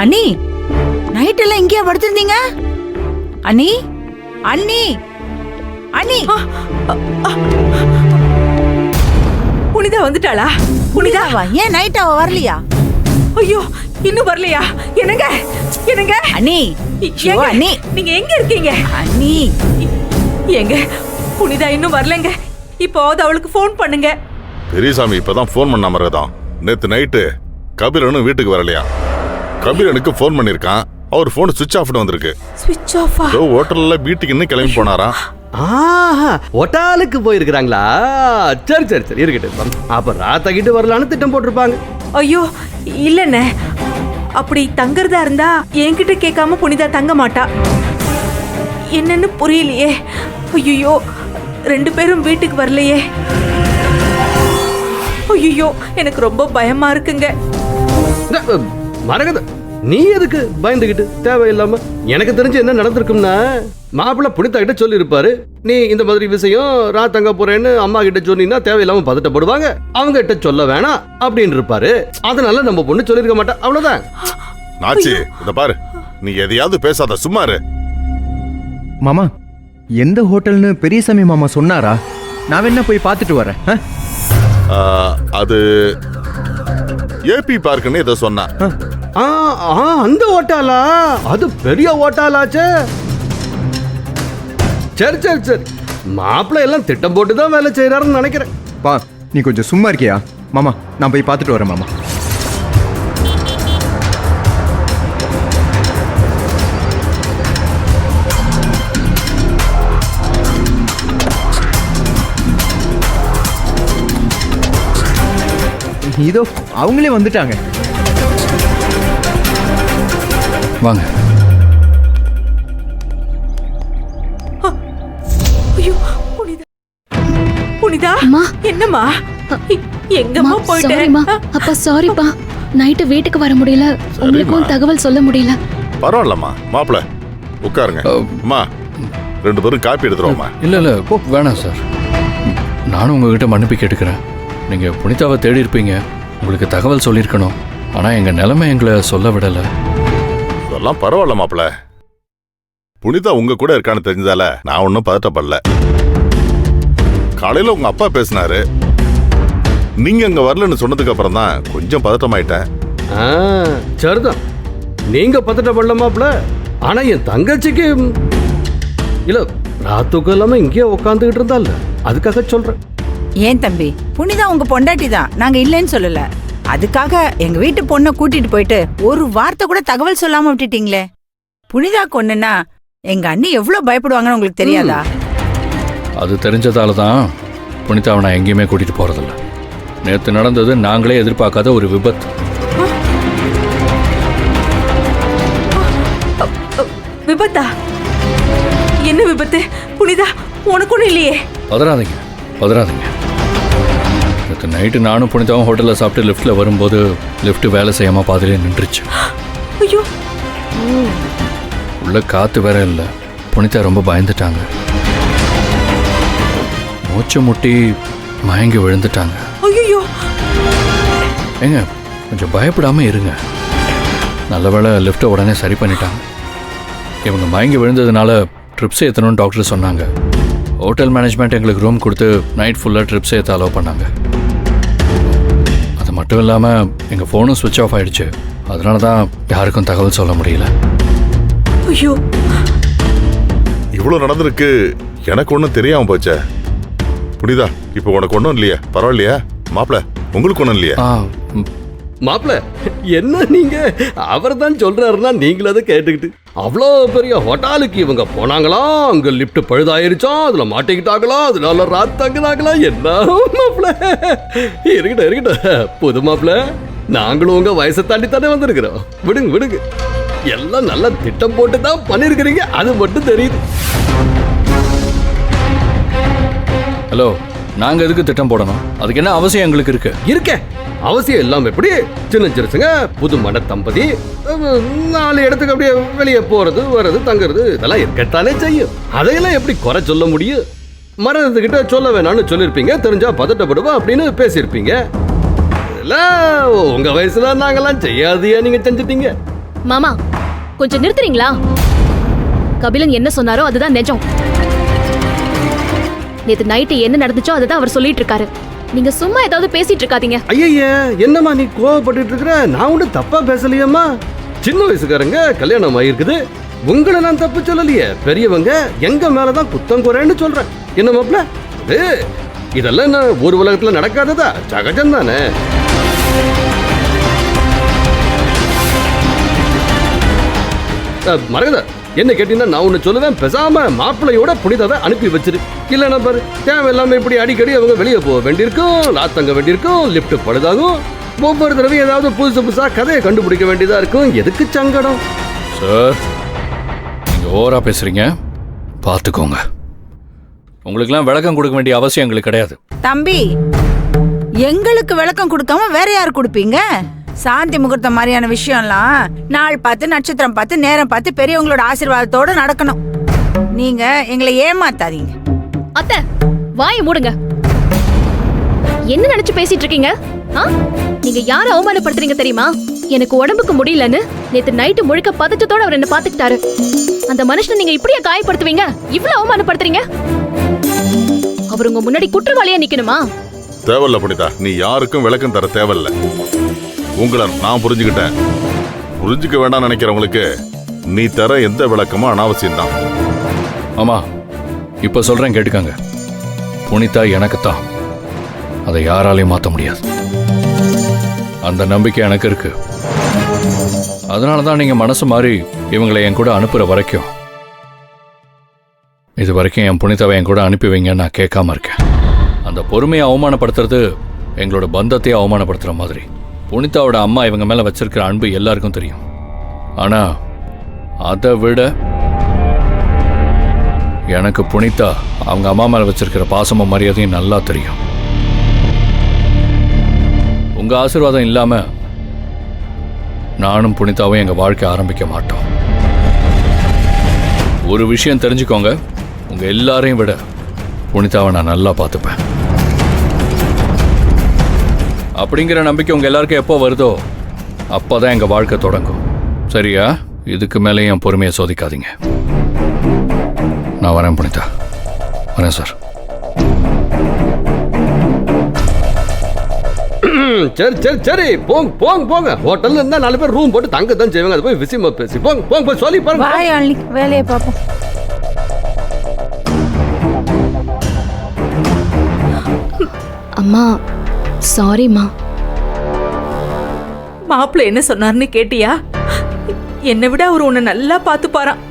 அண்ணி நைட் எல்லாம் இங்கேயா படுத்திருந்தீங்க? அண்ணி அண்ணி அண்ணி புனிதா வந்துட்டாளா? புனிதாவா? ஏன் நைட் அவ வரலையா? ஐயோ இன்னும் வரலையா? என்னங்க என்னங்க அண்ணி அண்ணி நீங்க எங்க இருக்கீங்க? அண்ணி எங்க புனிதா இன்னும் வரலங்க. இப்போது அவளுக்கு போன் பண்ணுங்க. பெரியசாமி இப்பதான் போன் பண்ண மாதிரிதான். நேத்து நைட்டு கபிலனும் வீட்டுக்கு வரலையா? கபிலனுக்கு போன் பண்ணிருக்கான். அவர் போன் சுவிட்ச் ஆஃப் வந்திருக்கு. ஸ்விட்ச் ஆஃபா? ஹோட்டல்ல வீட்டுக்கு கிளம்பி போனாரா? ஒட்டாலுக்கு போயிருக்கிறாங்களா? சரி சரி சரி இருக்கட்டும். அப்ப ராத்தகிட்டு வரலான்னு திட்டம் போட்டிருப்பாங்க. ஐயோ இல்லண்ணே, அப்படி தங்கறதா இருந்தா என்கிட்ட கேட்காம புனிதா தங்க மாட்டா. என்னன்னு புரியலையே. ஐயோ ரெண்டு பேரும் வீட்டுக்கு வரலையே. ஐயோ எனக்கு ரொம்ப பயமா இருக்குங்க. மரகத, நீ எதுக்கு பயந்துகிட்டு தேவையில்லாம? எனக்கு தெரிஞ்சு என்ன நடந்திருக்கும்னா, மாப்பிள்ள புனிதா கிட்ட சொல்லி இருப்பாரு, நீ இந்த மாதிரி விஷயம் ராத்தங்க போறேன்னு அம்மா கிட்ட சொன்னீங்கன்னா தேவையில்லாம பதட்டப்படுவாங்க, அவங்க கிட்ட சொல்ல வேணாம் அப்படின்னு இருப்பாரு. அதனால நம்ம பொண்ணு சொல்லிருக்க மாட்டா, அவ்வளவுதான். நாச்சி இத பாரு, நீ எதையாவது பேசாத, சும்மா இரு. மாமா, எந்த ஹோட்டல்னு பெரியசாமி மாமா சொன்னாரா? நான் வேணா போய் பார்த்துட்டு வரேன். அது ஏபி பார்க்குன்னு ஏதோ சொன்னா. அந்த ஓட்டாலா? அது பெரிய ஓட்டாலாச்சே. சரி சரி சரி, மாப்பிள்ளை எல்லாம் திட்டம் போட்டு தான் வேலை செய்யறாருன்னு நினைக்கிறேன். பா, நீ கொஞ்சம் சும்மா இருக்கியா? மாமா, நான் போய் பார்த்துட்டு வரேன் மாமா. இதோ அவங்களே வந்துட்டாங்க. வாங்க. புனிதா, என்னம்மா? எங்கம்மா போயிட்ட? அப்பா சாரிப்பா, நைட்டு வீட்டுக்கு வர முடியல, உங்களுக்கும் தகவல் சொல்ல முடியல. பரவாயில்லம்மா, மாப்பிள்ள உட்காருங்க. அம்மா, ரெண்டு பேரும் காப்பி எடுத்துருவோம்மா. இல்ல இல்ல வேணாம் சார், நானும் உங்ககிட்ட மன்னிப்பு கேட்டுக்கிறேன். நீங்க புனிதாவை தேடி இருப்பீங்க, உங்களுக்கு தகவல் சொல்லியிருக்கணும். ஆனா எங்க நிலைமை எங்களை சொல்ல விடல. இதெல்லாம் பரவாயில்ல மாப்பிள்ள, புனிதா உங்க கூட இருக்கான்னு தெரிஞ்சதால நான் ஒன்னும் பதட்டப்படல. காலையில உங்க அப்பா பேசினாரு, நீங்க அங்க வரலன்னு சொன்னதுக்கு அப்புறம் தான் கொஞ்சம் பதட்டமாயிட்டேன். சரிதான், நீங்க பதட்டப்படல மாப்பிள்ள. ஆனா என் தங்கச்சிக்கு இல்ல, ராத்துக்கு இல்லாம இங்கேயே உட்காந்துக்கிட்டு இருந்தால, அதுக்காக சொல்றேன். ஏன் தம்பி, புனிதா உங்க பொண்டாட்டி தான், நாங்க இல்லைன்னு சொல்லல. அதுக்காக எங்க வீட்டு பொண்ணை கூட்டிட்டு போயிட்டு ஒரு வார்த்தை கூட தகவல் சொல்லாம விட்டுட்டீங்களே. புனிதா கொன்னுனா எங்க அண்ணி எவ்வளவு பயப்படுவாங்கன்னு உங்களுக்கு தெரியாதா? அது தெரிஞ்சதால தான் புனிதாவை நான் எங்கேயுமே கூட்டிட்டு போறதில்ல. நேற்று நடந்தது நாங்களே எதிர்பார்க்காத ஒரு விபத்து. விபத்தா? என்ன விபத்து? புனிதா உனக்கு ஒண்ணு இல்லையே? பதறாதீங்க பதறாதீங்க. நேற்று நைட்டு நானும் புனிதாவும் ஹோட்டலில் சாப்பிட்டு லிஃப்ட்டில் வரும்போது லிஃப்ட் வேலை செய்யாமல் பாதிலே நின்றுச்சு. ஐயோ, உள்ள காற்று வேற இல்லை. புனிதா ரொம்ப பயந்துட்டாங்க, மூச்சு முட்டி மயங்கி விழுந்துட்டாங்க. ஐயோ, ஏங்க கொஞ்சம் பயப்படாமல் இருங்க. நல்ல வேளை லிஃப்ட்டை உடனே சரி பண்ணிட்டாங்க. இவங்க மயங்கி விழுந்ததுனால ட்ரிப்ஸ் ஏற்றணும்னு டாக்டர் சொன்னாங்க. ஹோட்டல் மேனேஜ்மெண்ட் எங்களுக்கு ரூம் கொடுத்து நைட் ஃபுல்லாக ட்ரிப்ஸ் ஏற்ற அலோவ் பண்ணாங்க. அது மட்டும் இல்லாமல் எங்கள் ஃபோனும் சுவிட்ச் ஆஃப் ஆகிடுச்சு. அதனால தான் யாருக்கும் தகவல் சொல்ல முடியல. ஐயோ, இவ்வளவு நடந்திருக்கு, எனக்கு ஒன்றும் தெரியாம போச்சே. புனிதா, இப்போ உனக்கு ஒன்றும் இல்லையா? பரவாயில்லையா மாப்பிள்ள? உங்களுக்கு ஒன்றும் இல்லையா? மாப்பிள்ள, என்ன நீங்க அவர் தான் சொல்றாருன்னா நீங்களும் அதை கேட்டுக்கிட்டு, அவ்வளோ பெரிய ஹோட்டலுக்கு இவங்க போனாங்களா, அங்க லிப்ட் பழுதாயிருச்சா, அதுல மாட்டிக்கிட்டாங்களா, அதனால ராத் தங்குனாங்களா, என்ன மாப்பிள்ள? இருக்கட்டும் இருக்கட்டும், புது மாப்பிள்ள, நாங்களும் உங்க வயசை தாண்டி தானே வந்திருக்கிறோம். விடுங்க விடுங்க, எல்லாம் நல்ல திட்டம் போட்டு தான் பண்ணிருக்கிறீங்க, அது மட்டும் தெரியுது. ஹலோ, நாங்கள் எதுக்கு திட்டம் போடணும்? அதுக்கு என்ன அவசியம் எங்களுக்கு இருக்கு? இருக்கே அவசியம் இல்லாம எப்படி? சின்ன சிறுசுங்க, புது மன தம்பதி, 4 இடத்துக்கு அப்படியே வெளியே போறது வர்றது தங்குறது, இதெல்லாம் இருக்கத்தானே செய்யும். அதையெல்லாம் எப்படி குறை சொல்ல முடியும்? மரணத்துக்கிட்ட சொல்ல வேணாம்னு சொல்லியிருப்பீங்க, தெரிஞ்சா பதட்டப்படுவா அப்படின்னு பேசியிருப்பீங்க. உங்க வயசுல நாங்கெல்லாம் செய்யாதியா நீங்க செஞ்சிட்டீங்க. மாமா கொஞ்சம் நிறுத்துறீங்களா? கபிலன் என்ன சொன்னாரோ அதுதான் நிஜம். நேத்து நைட்டு என்ன நடந்துச்சோ அதுதான் அவர் சொல்லிட்டு இருக்காரு. நீங்க சும்மா ஏதாவது பேசிட்டு இருக்காதீங்க. ஐயா என்னம்மா நீ கோவப்பட்டு இருக்கிற? நான் ஒன்றும் தப்பா பேசலையம்மா. சின்ன வயசுக்காரங்க கல்யாணம் ஆயிருக்குது. உங்களை நான் தப்பு சொல்லலையே. பெரியவங்க எங்க மேலதான் குத்தம் குறைன்னு சொல்றேன். என்ன மாப்ள? இதெல்லாம் என்ன ஒரு உலகத்துல நடக்காததா? சகஜம் தானே. மரகதா, என்ன கேட்டீங்கன்னா நான் ஒண்ணு சொல்லுவேன். பேசாம மாப்பிள்ளையோட புனிதாவை அனுப்பி வச்சிரு. இல்லைன்னா பாரு, தேவையில்லாம இப்படி அடிக்கடி அவங்க வெளியே போக வேண்டியிருக்கும், லாத்தங்க வேண்டியிருக்கும், லிப்ட் பழுதாகும். ஒவ்வொரு தடவையும் ஏதாவது புதுசு புதுசா கதையை கண்டுபிடிக்க வேண்டியதா இருக்கும். எதுக்கு சங்கடம்? சார், நீங்க ஓவரா பேசுறீங்க, பார்த்துக்கோங்க. உங்களுக்கெல்லாம் விளக்கம் கொடுக்க வேண்டிய அவசியம் எங்களுக்கு கிடையாது. தம்பி, எங்களுக்கு விளக்கம் கொடுக்காம வேற யாரு கொடுப்பீங்க? சாந்தி முகூர்த்தம் மாதிரியான விஷயம்லாம் நாள் பார்த்து நட்சத்திரம் பார்த்து நேரம் பார்த்து பெரியவங்களோட ஆசீர்வாதத்தோட நடக்கணும். நீங்க எங்களை ஏமாத்தாதீங்க. அத்தை வாயை மூடுங்க. என்ன நினைச்சு பேசிட்டு இருக்கீங்க? நீங்க யாரை அவமானப்படுத்துறீங்க தெரியுமா? எனக்கு உடம்புக்கு முடியலன்னு நேத்து நைட்டு முழுக்க பதட்டத்தோட அவர் என்ன பாத்துக்கிட்டாரு. அந்த மனுஷனை நீங்க இப்படியே காயப்படுத்துவீங்க? இவ்வளவு அவமானப்படுத்துறீங்க? அவர் உங்க முன்னாடி குற்றவாளியா நிக்கணுமா? தேவையில்ல புனிதா, நீ யாருக்கும் விளக்கம் தர தேவையில்ல. உங்களை நான் புரிஞ்சுக்கிட்டேன். புரிஞ்சுக்க வேண்டாம் நினைக்கிறவங்களுக்கு நீ தர எந்த விளக்கமும் அனாவசியம் தான். ஆமா, இப்ப சொல்றேன் கேட்டுக்கங்க. புனிதா எனக்குத்தான். அதை யாராலையும் மாற்ற முடியாது. அந்த நம்பிக்கை எனக்கு இருக்கு. அதனாலதான் நீங்க மனசு மாறி இவங்களை என் கூட அனுப்புற வரைக்கும், இது வரைக்கும் என் புனிதாவை என் கூட அனுப்பி வைங்க நான் கேட்காம இருக்கேன். அந்த பொறுமையை அவமானப்படுத்துறது எங்களோட பந்தத்தையே அவமானப்படுத்துற மாதிரி. புனிதாவோட அம்மா இவங்க மேல வச்சிருக்கிற அன்பு எல்லாருக்கும் தெரியும். ஆனா அதை விட எனக்கு புனிதா அவங்க அம்மா மேல வச்சிருக்கிற பாசமும் மரியாதையும் நல்லா தெரியும். உங்க ஆசீர்வாதம் இல்லாம நானும் புனிதாவும் எங்க வாழ்க்கை ஆரம்பிக்க மாட்டோம். ஒரு விஷயம் தெரிஞ்சுக்கோங்க, உங்க எல்லாரையும் விட புனிதாவை நான் நல்லா பார்த்துப்பேன். அப்படிங்கிற நம்பிக்கை உங்க எல்லாருக்கும் எப்போ வருதோ அப்போதான் எங்க வாழ்க்கை தொடங்கும். சரியா? இதுக்கு மேலே என் பொறுமையை சோதிக்காதீங்க. நான் வரேன் புனிதா. வரேன் சார். சரி சரி சரி, போங்க போங்க போங்க. ஹோட்டல்ல இருந்தா 4 பேர் ரூம் போட்டு தங்க தான் செய்வாங்க. அது போய் விஷயமா பேசி போங்க போங்க, போய் சொல்லி பாருங்க. வாயாளி வேலையை பார்ப்போம். அம்மா சாரிம்மா. மாப்பிள்ள என்ன சொன்னார்னு கேட்டியா? என்னை விட அவர் உன்னை நல்லா பார்த்துப்பாராம்.